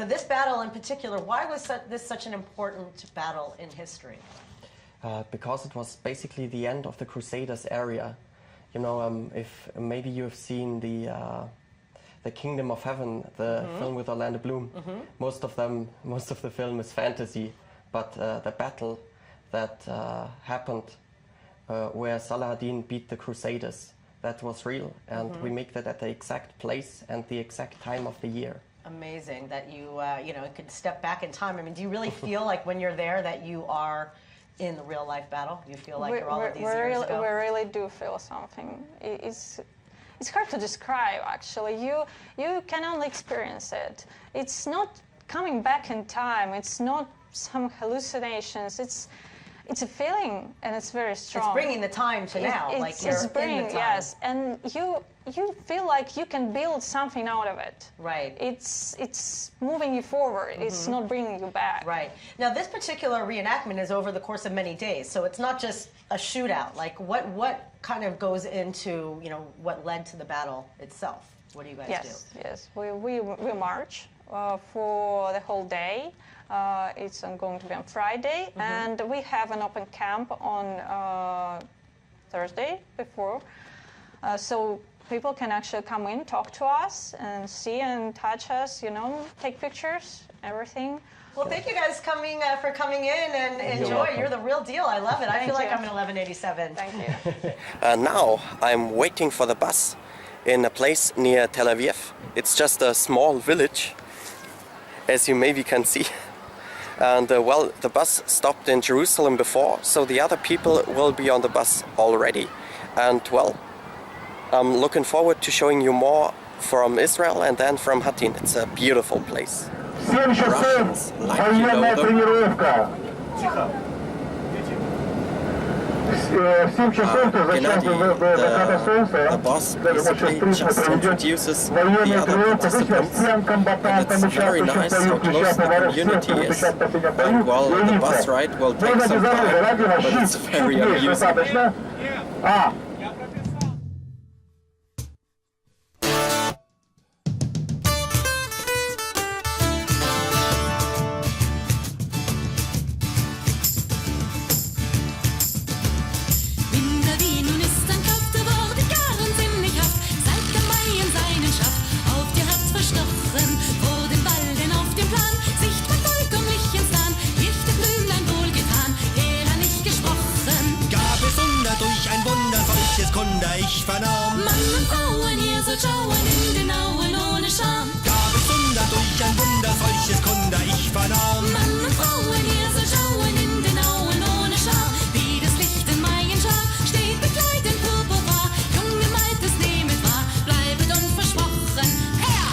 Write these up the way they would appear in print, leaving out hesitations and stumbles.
this battle in particular, why was this such an important battle in history? Because it was basically the end of the Crusaders area. If maybe you've seen the Kingdom of Heaven, the film with Orlando Bloom. Most of the film is fantasy, but the battle that happened where Saladin beat the Crusaders, that was real, and we make that at the exact place and the exact time of the year. Amazing that you could step back in time. I mean, do you really feel like when you're there that you are in the real life battle? Do you feel like you're all of these years ago? We really do feel something. It's hard to describe, actually. You can only experience it. It's not coming back in time. It's not some hallucinations. It's a feeling, and it's very strong. It's bringing the time to now, like you're in the time. Yes, and you feel like you can build something out of it. Right. It's moving you forward. It's not bringing you back. Right. Now, this particular reenactment is over the course of many days, so it's not just a shootout. Like, what kind of goes into, what led to the battle itself? What do you guys do? Yes, we march for the whole day. It's going to be on Friday, and we have an open camp on Thursday before, so people can actually come in, talk to us, and see and touch us, take pictures, everything. Well, thank you guys for coming in and enjoy. You're the real deal. I love it. I feel like I'm in 1187. Thank you. Now I'm waiting for the bus in a place near Tel Aviv. It's just a small village, as you maybe can see. And the bus stopped in Jerusalem before, so the other people will be on the bus already. And I'm looking forward to showing you more from Israel and then from Hattin. It's a beautiful place. Russians like the boss basically just introduces the other participants, and it's very nice how close the community is. And the bus ride will take some time, but it's very amusing. Ich vernahm. Mann und Frauen, ihr sollt schauen in den Auen ohne Scham. Gab es Wunder durch ein Wunder, solches Kunde ich vernahm. Mann und Frauen, ihr sollt schauen in den Auen ohne Scham. Wie das Licht in Maienschar steht begleitend purpurbar. Junge Maltes, nehmet wahr, bleibet unversprochen. Her!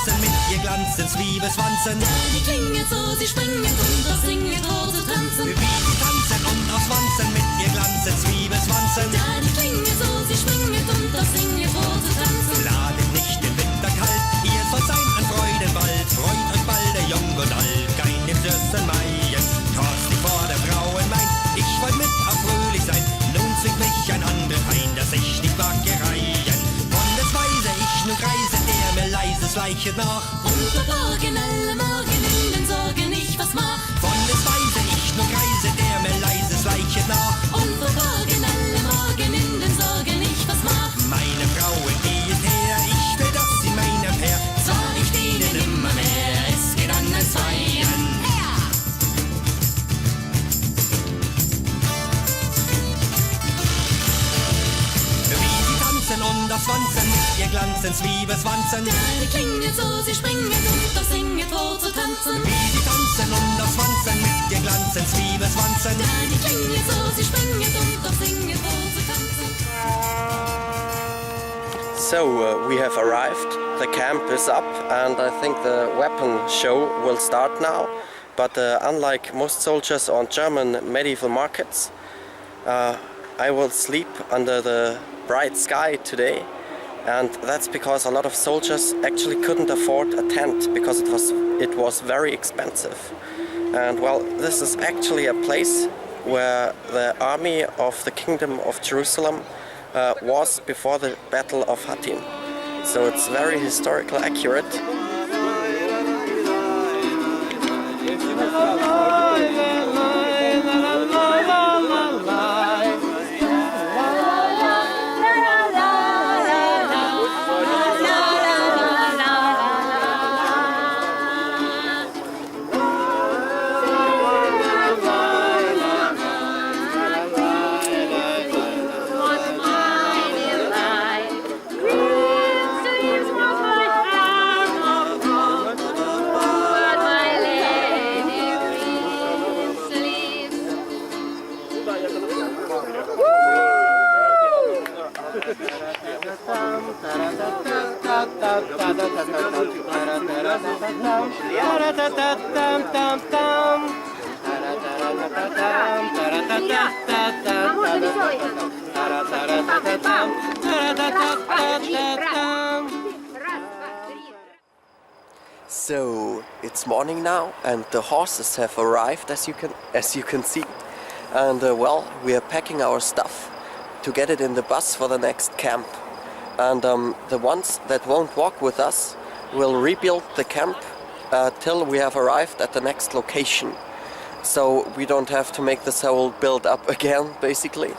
Mit ihr glanzen Zwiebelswanzen. Da die klingelt so, sie springet und das singet vor zu tanzen. Wie sie tanzen und auswanzen mit ihr glanzen Zwiebelswanzen. Da die klingelt so, sie springet und das singet vor zu tanzen. Ladet nicht den Winter kalt, ihr sollt sein an Freudenwald. Freut euch bald, der Jung und Alt, kein im süßen Maien. Trost nicht vor der Frauen meint, ich wollt mit auch fröhlich sein. Nun zwingt mich ein anderer ein, dass ich nicht mag gereihen. Von des Weise ich nun reise, der mir leises leichet nach. Und verborgen alle Morgen in den Sorgen ich was mach. Von des Weise ich nun reise, der mir leises leichet nach. Und verborgen alle Morgen in den Sorgen ich was mach. Meine Frauen gehen her, ich will, dass sie meiner Herr. Zwar ich denen immer mehr, es geht an als Zweien. Und das Wanzen mit ihr glanzen Zwiebelswanzen. Da die klingelt so, sie springet und das singet vor zu tanzen. Wie sie tanzen und das Wanzen mit ihr glanzen Zwiebelswanzen. Da die klingelt so, sie springet und das singet vor zu tanzen. So we have arrived, the camp is up, and I think the weapon show will start now. But unlike most soldiers on German medieval markets, I will sleep under the bright sky today, and that's because a lot of soldiers actually couldn't afford a tent because it was very expensive. And well, this is actually a place where the army of the Kingdom of Jerusalem was before the Battle of Hattin. So it's very historically accurate. So it's morning now, and the horses have arrived, as you can see, and well, we are packing our stuff to get it in the bus for the next camp. And the ones that won't walk with us will rebuild the camp till we have arrived at the next location. So we don't have to make this whole build up again, basically.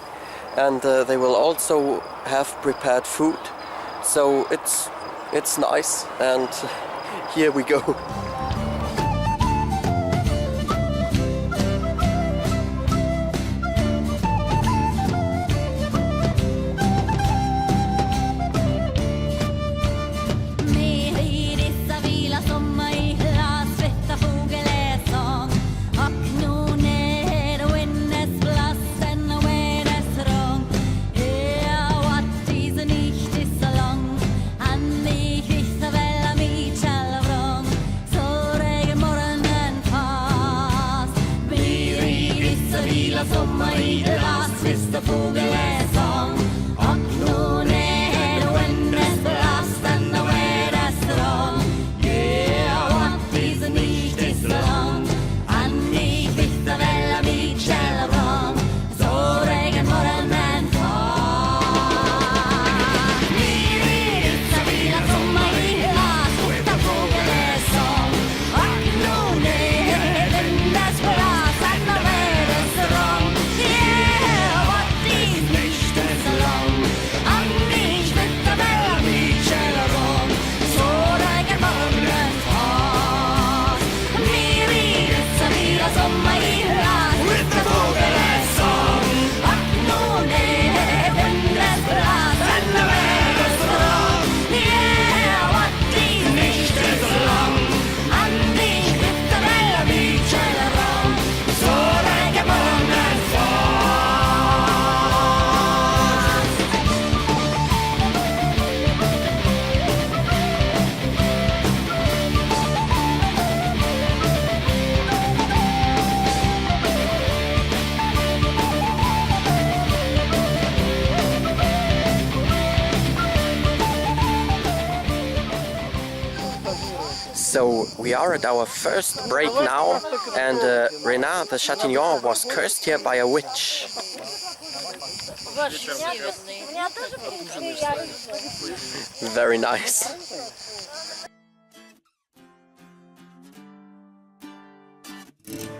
And they will also have prepared food. So it's nice, and here we go. So we are at our first break now, and Rena, the Chatillon, was cursed here by a witch. Very nice. Yeah.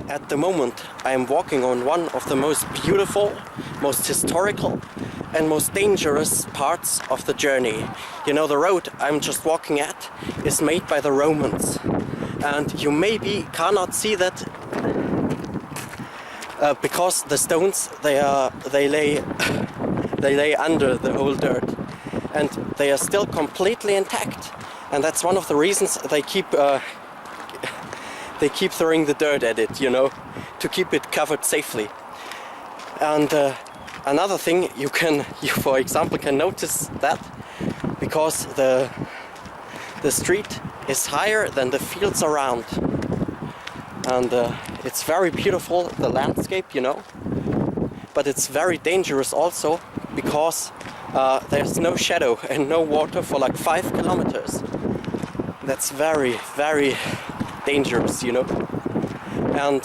At the moment, I am walking on one of the most beautiful, most historical, and most dangerous parts of the journey. You know, the road I'm just walking at is made by the Romans, and you maybe cannot see that because the stones they lay under the whole dirt, and they are still completely intact. And that's one of the reasons they keep throwing the dirt at it, you know, to keep it covered safely. And another thing, you for example can notice that because the street is higher than the fields around, and it's very beautiful, the landscape, you know, but it's very dangerous also because there's no shadow and no water for like 5 kilometers. That's very, very dangerous, you know. And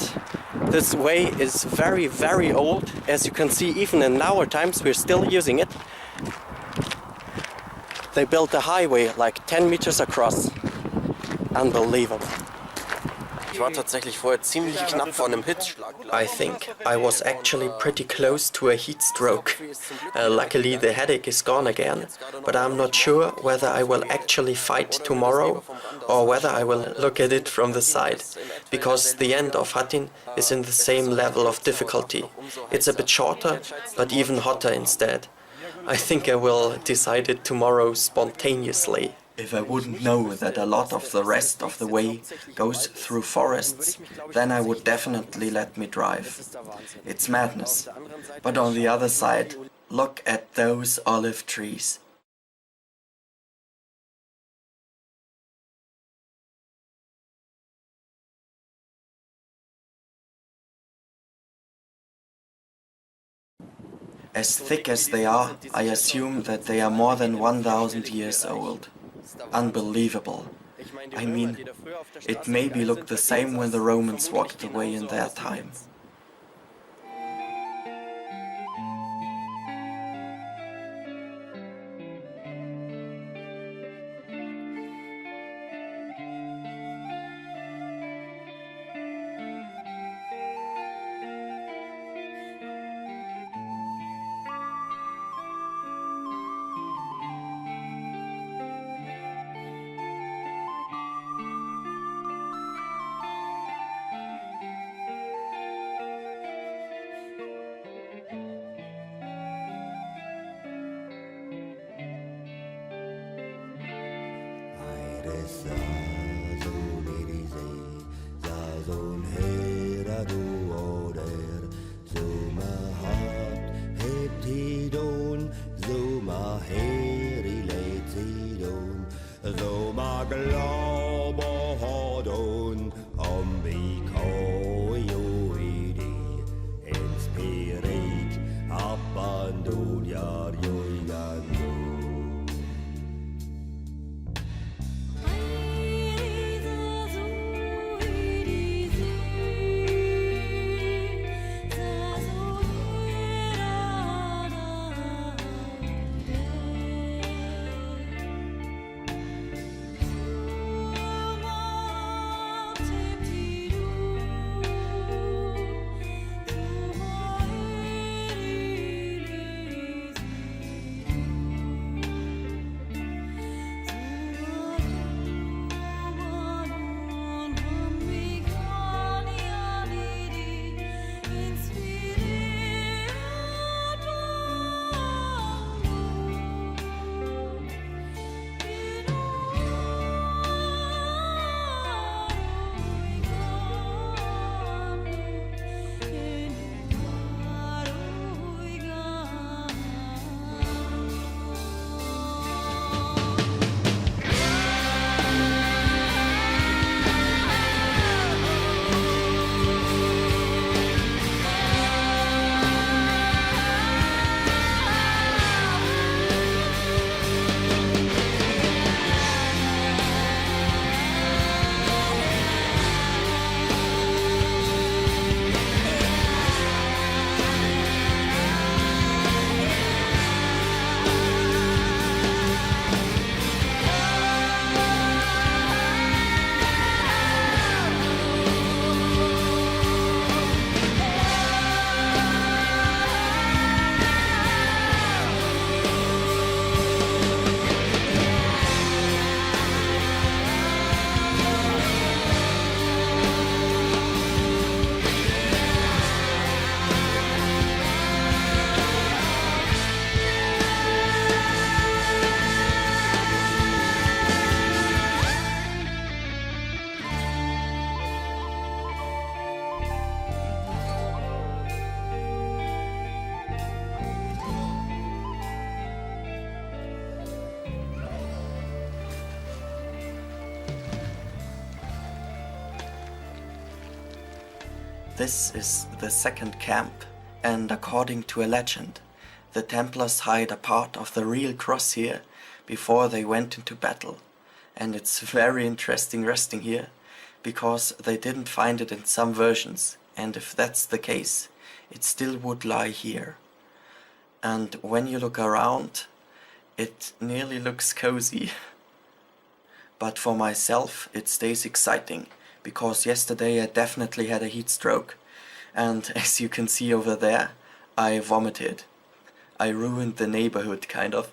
this way is very, very old. As you can see, even in our times we're still using it. They built a highway like 10 meters across. Unbelievable. Ich war tatsächlich vorher ziemlich knapp vor einem Hitzschlag. I think I was actually pretty close to a heat stroke. Luckily the headache is gone again, but I'm not sure whether I will actually fight tomorrow or whether I will look at it from the side, because the end of Hattin is in the same level of difficulty. It's a bit shorter, but even hotter instead. I think I will decide it tomorrow spontaneously. If I wouldn't know that a lot of the rest of the way goes through forests, then I would definitely let me drive. It's madness. But on the other side, look at those olive trees. As thick as they are, I assume that they are more than 1,000 years old. Unbelievable. I mean, it maybe looked the same when the Romans walked away in their time. This is the second camp, and according to a legend, the Templars hide a part of the real cross here before they went into battle. And it's very interesting resting here, because they didn't find it in some versions, and if that's the case, it still would lie here. And when you look around, it nearly looks cozy. But for myself, it stays exciting, because yesterday I definitely had a heat stroke, and as you can see over there, I vomited. I ruined the neighborhood, kind of.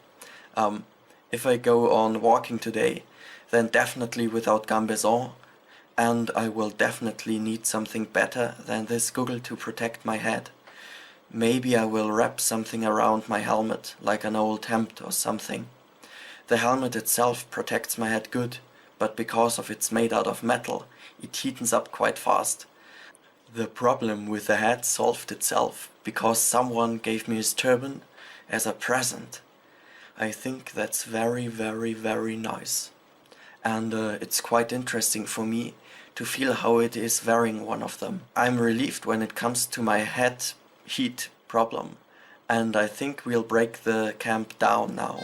If I go on walking today, then definitely without gambeson, and I will definitely need something better than this goggle to protect my head. Maybe I will wrap something around my helmet, like an old hemp or something. The helmet itself protects my head good, but because of it's made out of metal, it heatens up quite fast. The problem with the hat solved itself, because someone gave me his turban as a present. I think that's very, very, very nice. And it's quite interesting for me to feel how it is wearing one of them. I'm relieved when it comes to my head heat problem, and I think we'll break the camp down now.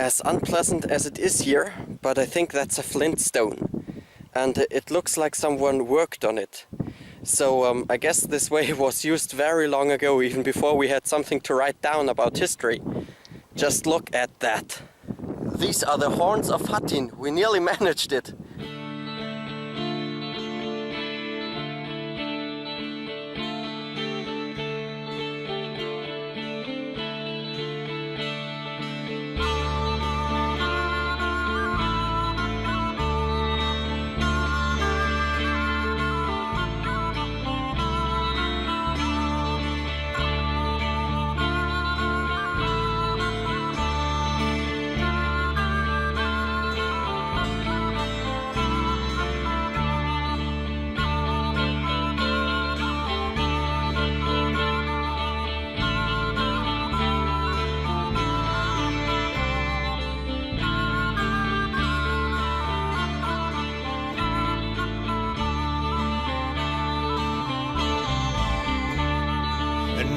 As unpleasant as it is here, but I think that's a flint stone, and it looks like someone worked on it. So I guess this way was used very long ago, even before we had something to write down about history. Just look at that. These are the horns of Hattin. We nearly managed it.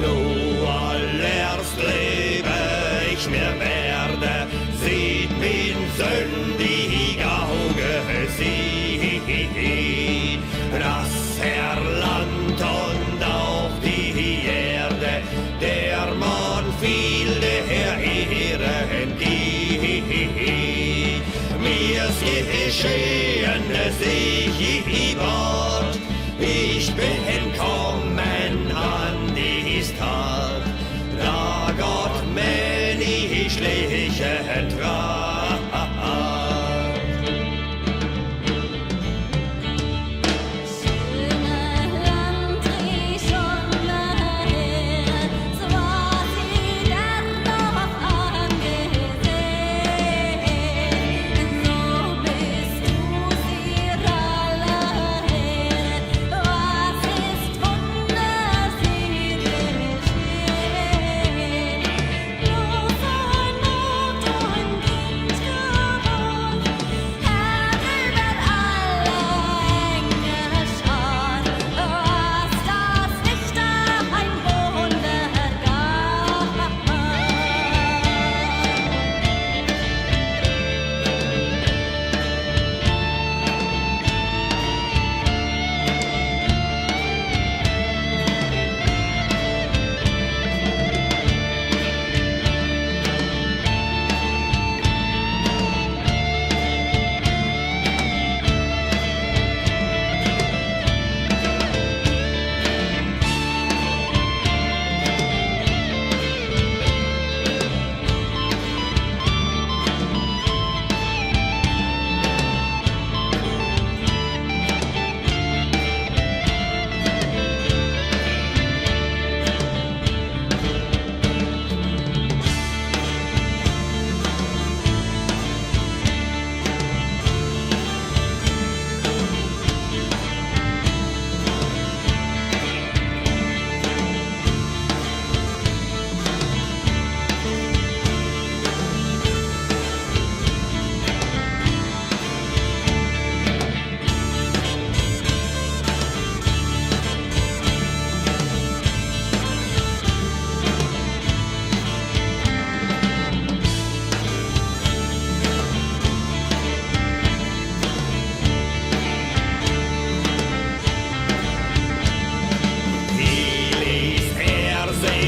Nu allerst lebe ich mir werde, sieht min sündig Auge sieht, das Herr Land und auch die Erde, der Mann viel der Ehren gibt. Mir's geschehen, ich ward, ich bin kommen an dies Tag, da Gott menschliche trat. Bist du sie allein?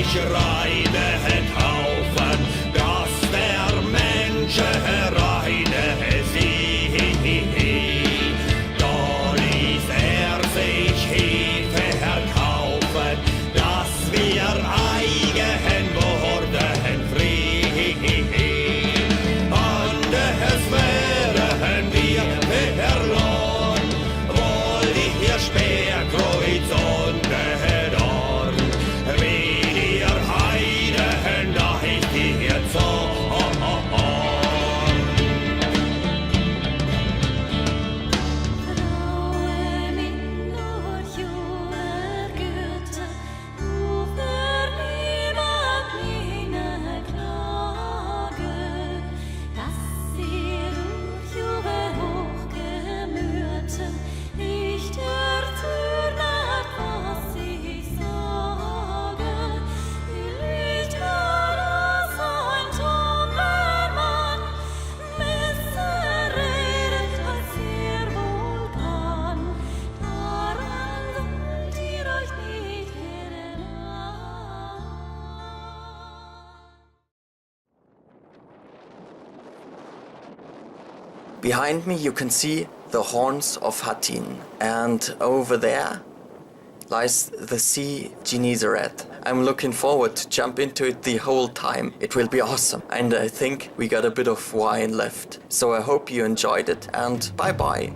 sich reine kaufen, dass der Mensch reine sie. Da ließ sich Hefe verkaufen, dass wir eigen wurden frei. Und es wären wir verloren, wohl ihr Speerkreuz und Dorn. Wie ihr Heiden, da ist ihr Zorn. Frauen in Nordjorder Götter, du verniemand meine Klage, dass ihr durch Jubel hochgemührten nicht erzürnet, was ich sage. Die Lichter ein Tombermann, besser redet, als ihr wohl kann. Daran sollt ihr euch nicht erinnern. Behind me you can see the horns of Hattin, and over there lies the Sea Gennesaret. I'm looking forward to jump into it the whole time. It will be awesome, and I think we got a bit of wine left. So I hope you enjoyed it, and bye bye.